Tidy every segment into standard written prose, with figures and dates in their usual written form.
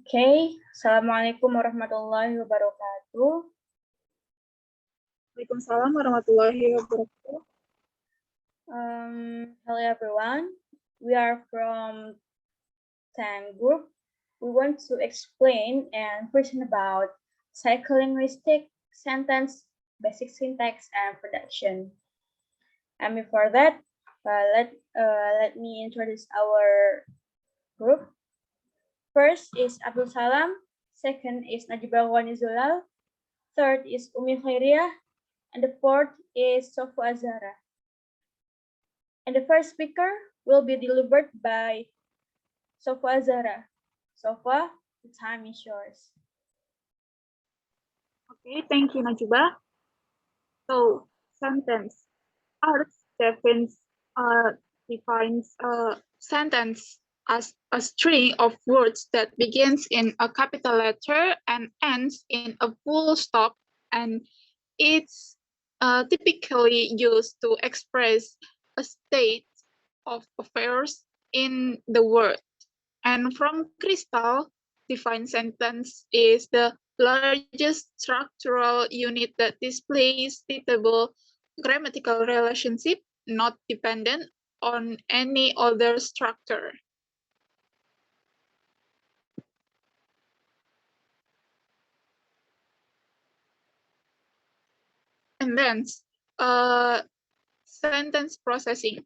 Okay, Assalamualaikum warahmatullahi wabarakatuh. Waalaikumsalam warahmatullahi wabarakatuh. Hello everyone, we are from 10 group. We want to explain and present about psycholinguistic, sentence, basic syntax, and production. And before that, let me introduce our group. First is Abdul Salam, second is Najuba Zulal, third is Umi Khoiriyah, and the fourth is Shofwa Azzahra. And the first speaker will be delivered by Shofwa Azzahra. Shofwa, the time is yours. Okay, thank you, Najuba. So, sentence. Art defines a sentence as a string of words that begins in a capital letter and ends in a full stop, and it's typically used to express a state of affairs in the world. And from Crystal, defined sentence is the largest structural unit that displays stable grammatical relationship not dependent on any other structure. And then sentence processing.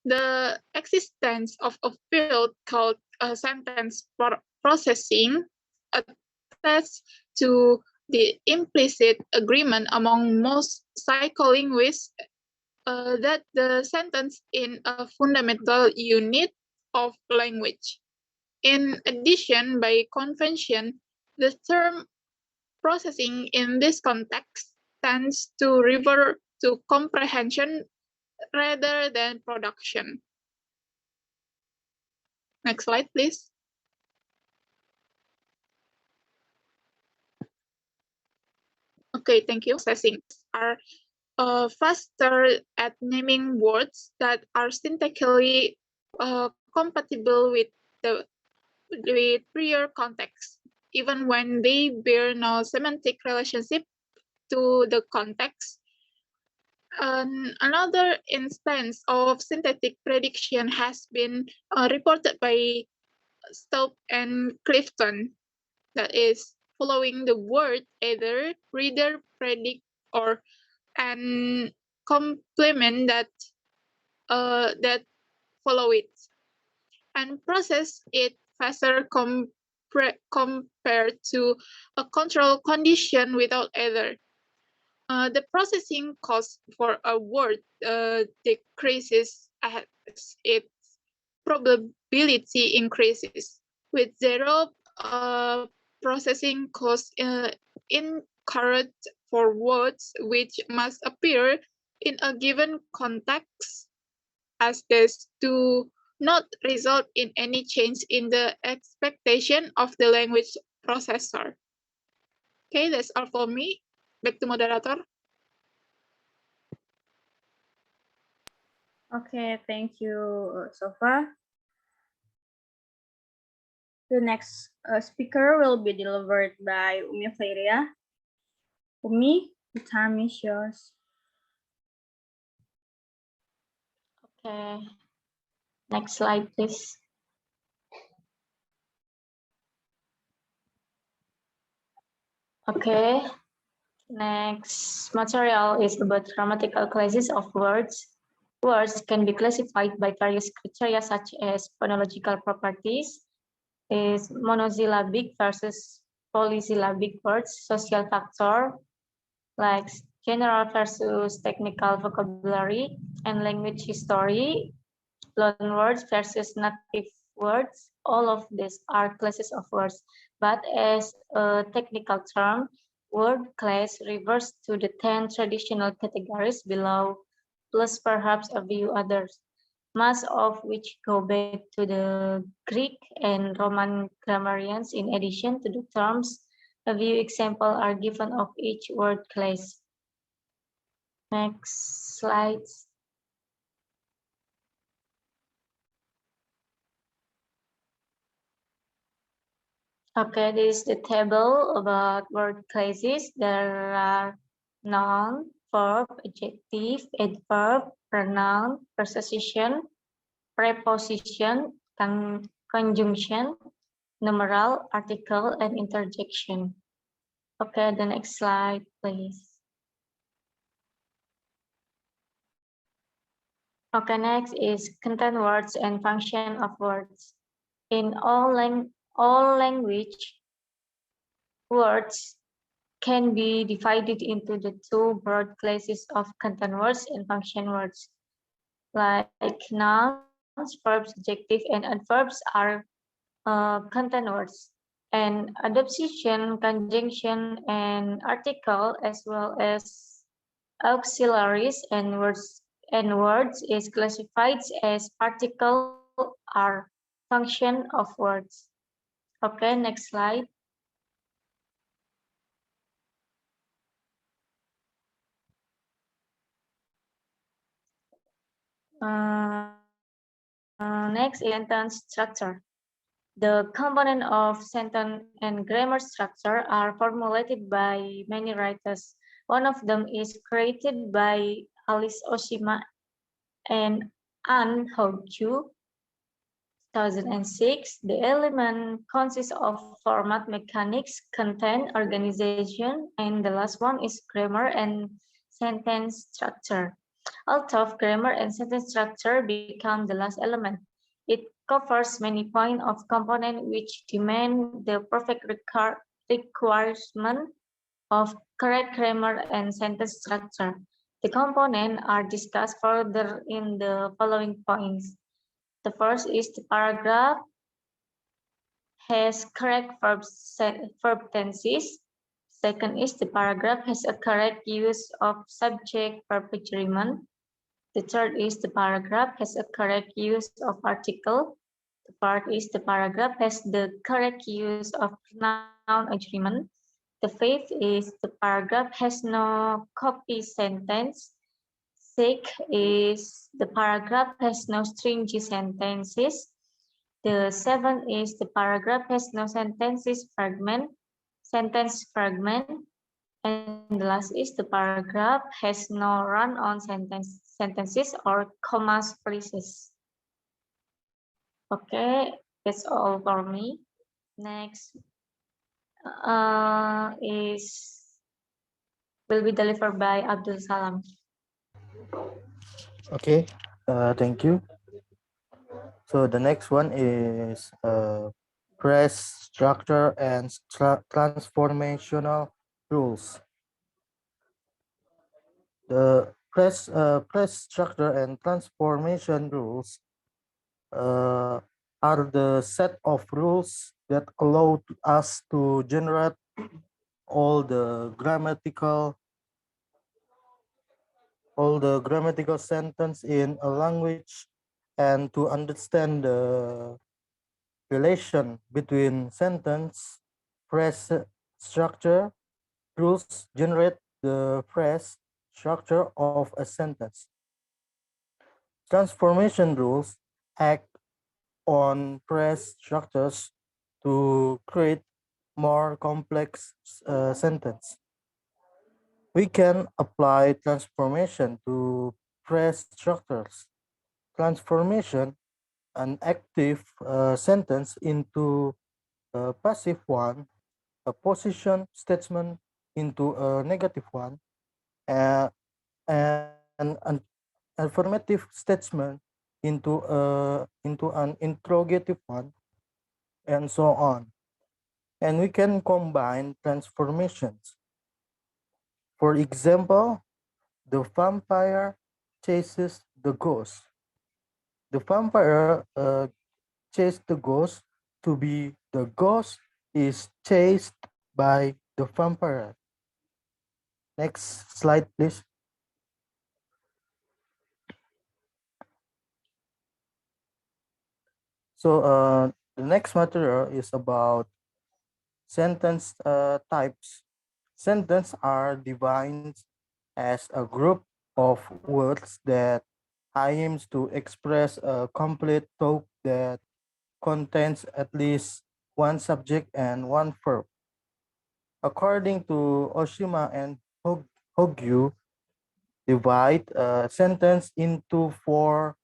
The existence of a field called sentence processing attests to the implicit agreement among most psycholinguists that the sentence is a fundamental unit of language. In addition, by convention, the term processing in this context tends to refer to comprehension rather than production. Next slide, please. Okay, thank you. Processing are faster at naming words that are syntactically compatible with prior context, even when they bear no semantic relationship to the context. Another instance of synthetic prediction has been reported by Stope and Clifton, that is, following the word either reader predict or and complement that that follow it, and process it faster compared to a control condition without either. The processing cost for a word decreases as its probability increases, with zero processing cost incurred for words which must appear in a given context, as this do not result in any change in the expectation of the language processor. Okay, that's all for me. Back to moderator. Okay, thank you, Shofwa. The next speaker will be delivered by Umi Khoiriyah. Umi, the time is yours. Okay, next slide, please. Okay, next material is about grammatical classes of words. Words can be classified by various criteria such as phonological properties, is monosyllabic versus polysyllabic words, social factor, like general versus technical vocabulary, and language history, loan words versus native words. All of these are classes of words, but as a technical term, word class refers to the 10 traditional categories below, plus perhaps a few others, most of which go back to the Greek and Roman grammarians. In addition to the terms, a few examples are given of each word class. Next slide. Okay, this is the table about word classes. There are noun, verb, adjective, adverb, pronoun, preposition, preposition, conjunction, numeral, article, and interjection. Okay, the next slide, please. Okay, next is content words and function of words. In all language, words can be divided into the two broad classes of content words and function words. Like nouns, verbs, adjective, and adverbs are content words. And adposition, conjunction, and article, as well as auxiliaries and words is classified as particle are function of words. Okay, next slide. Next is sentence structure. The component of sentence and grammar structure are formulated by many writers. One of them is created by Alice Oshima and Anne Houju, 2006. The element consists of format mechanics, content, organization, and the last one is grammar and sentence structure. Although grammar and sentence structure become the last element, it covers many points of component which demand the perfect requirement of correct grammar and sentence structure. The components are discussed further in the following points. The first is the paragraph has correct verb tenses. Second is the paragraph has a correct use of subject-verb agreement. The third is the paragraph has a correct use of article. The fourth is the paragraph has the correct use of noun agreement. The fifth is the paragraph has no copy sentence. Sixth is the paragraph has no stringy sentences. The seventh is the paragraph has no sentence fragment. And the last is the paragraph has no run-on sentences or commas phrases. Okay, that's all for me. Next will be delivered by Abdul Salam. Okay, thank you. So the next one is press structure and transformational rules. The press structure and transformation rules are the set of rules that allow us to generate all the grammatical sentence in a language and to understand the relation between sentence phrase structure. Rules generate the phrase structure of a sentence. Transformation rules act on phrase structures to create more complex sentence. We can apply transformation to phrase structures. Transformation, an active sentence into a passive one, a position statement into a negative one, uh, and an affirmative statement into an interrogative one, and so on. And we can combine transformations. For example, the vampire chases the ghost. The vampire chases the ghost to be the ghost is chased by the vampire. Next slide, please. So the next material is about sentence types. Sentences are defined as a group of words that aims to express a complete thought that contains at least one subject and one verb. According to Oshima and Hogyu, divide a sentence into four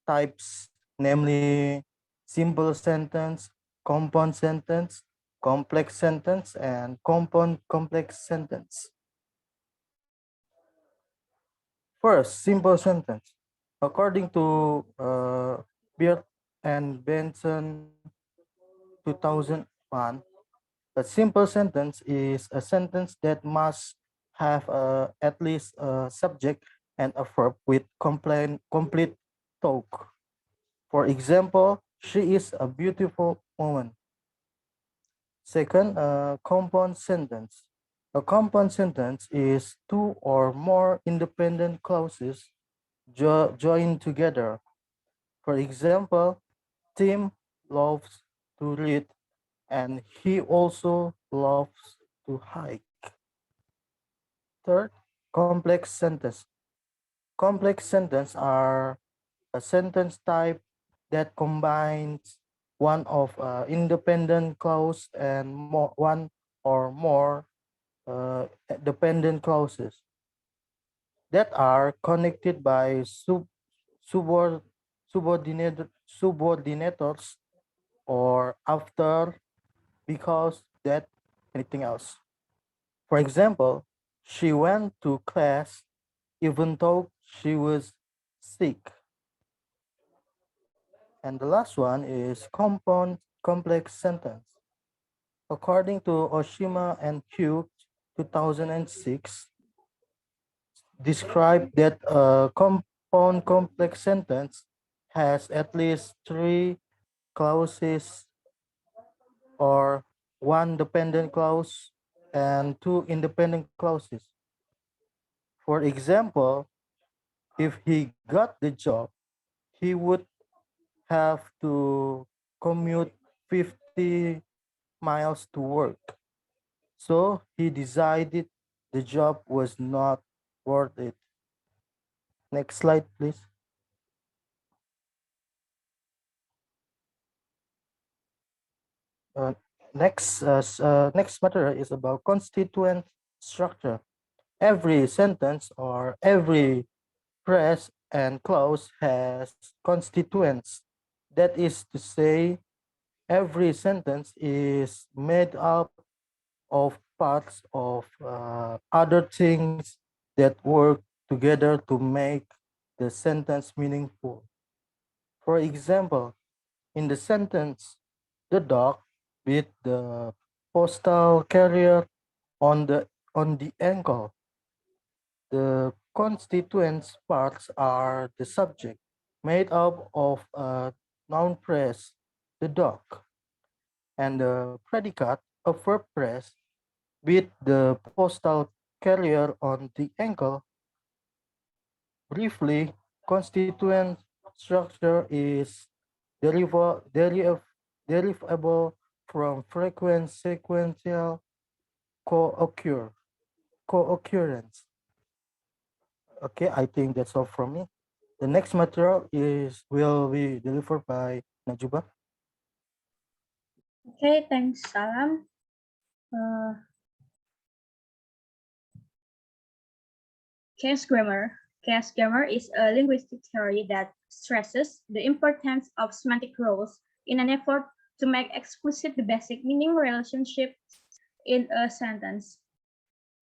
types, namely simple sentence, compound sentence, complex sentence, and compound complex sentence. First, simple sentence. According to Beard and Benson 2001, a simple sentence is a sentence that must have at least a subject and a verb with complete talk. For example, she is a beautiful woman. Second, a compound sentence. A compound sentence is two or more independent clauses joined together. For example, Tim loves to read and he also loves to hike. Third, complex sentence. Complex sentences are a sentence type that combines one of independent clause and one or more dependent clauses that are connected by subord, subordinators or after, because, that, anything else. For example, she went to class even though she was sick. And the last one is compound complex sentence. According to Oshima and Q 2006, describe that a compound complex sentence has at least three clauses or one dependent clause and two independent clauses. For example, if he got the job, he would have to commute 50 miles to work. So he decided the job was not worth it. Next slide, please. Uh, next matter is about constituent structure. Every sentence or every phrase and clause has constituents. That is to say, every sentence is made up of parts of other things that work together to make the sentence meaningful. For example, in the sentence, the dog beat the postal carrier on the ankle. The constituent parts are the subject, made up of a noun phrase, the dog, and the predicate, a verb phrase, beat the postal carrier on the ankle. Briefly, constituent structure is derivable from frequent sequential co-occur co-occurrence. Okay, I think that's all from me. The next material will be delivered by Najuba. Okay, thanks, Salam. Case grammar. Case grammar is a linguistic theory that stresses the importance of semantic rules in an effort to make explicit the basic meaning relationships in a sentence.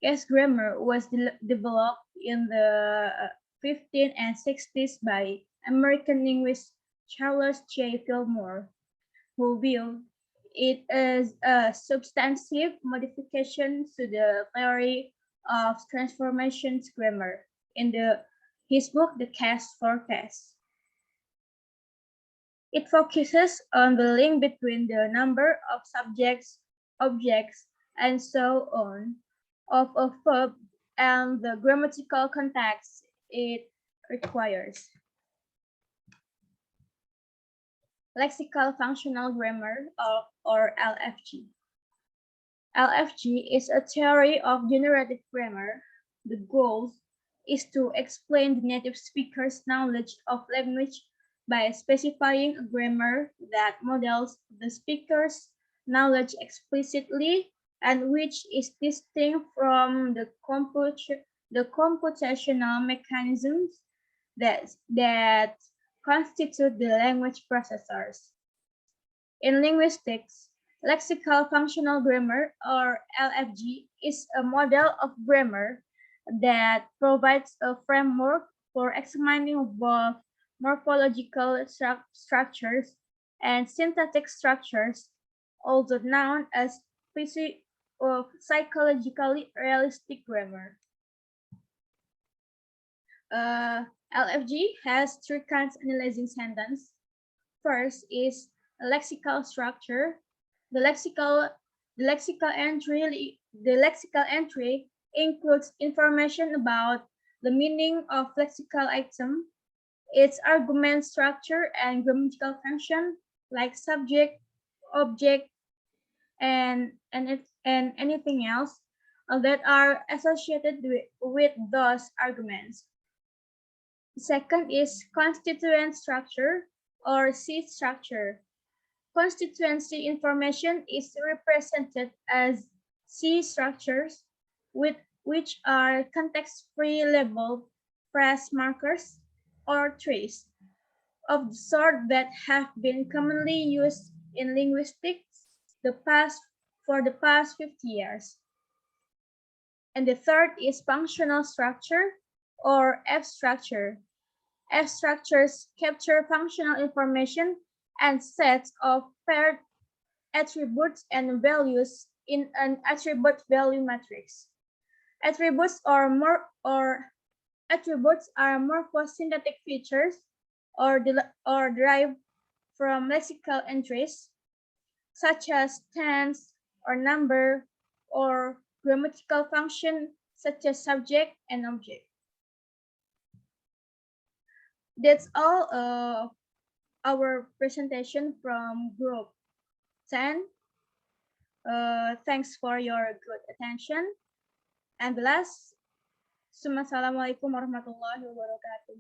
Case grammar was developed in the 15th and 60s by American linguist Charles J. Fillmore, who viewed it as a substantive modification to the theory of transformations grammar in his book, The Case for Case. It focuses on the link between the number of subjects, objects, and so on of a verb and the grammatical context it requires. Lexical functional grammar, or LFG. LFG is a theory of generative grammar. The goal is to explain the native speaker's knowledge of language by specifying a grammar that models the speaker's knowledge explicitly, and which is distinct from the computational mechanisms that constitute the language processors. In linguistics, lexical functional grammar, or LFG, is a model of grammar that provides a framework for examining both morphological structures and syntactic structures, also known as psychologically realistic grammar. LFG has three kinds of analyzing sentence. First is lexical structure. The lexical entry includes information about the meaning of lexical item, its argument structure and grammatical function, like subject, object, and anything else that are associated with those arguments. The second is constituent structure, or C structure. Constituency information is represented as C structures, which are context-free labeled phrase markers or trees of the sort that have been commonly used in linguistics for the past 50 years. And the third is functional structure, or F structure. F structures capture functional information and sets of paired attributes and values in an attribute value matrix. Attributes are morphosynthetic features or derived from lexical entries, such as tense or number, or grammatical function such as subject and object. That's all our presentation from group 10. Thanks for your good attention. And the last, Assalamualaikum warahmatullahi wabarakatuh.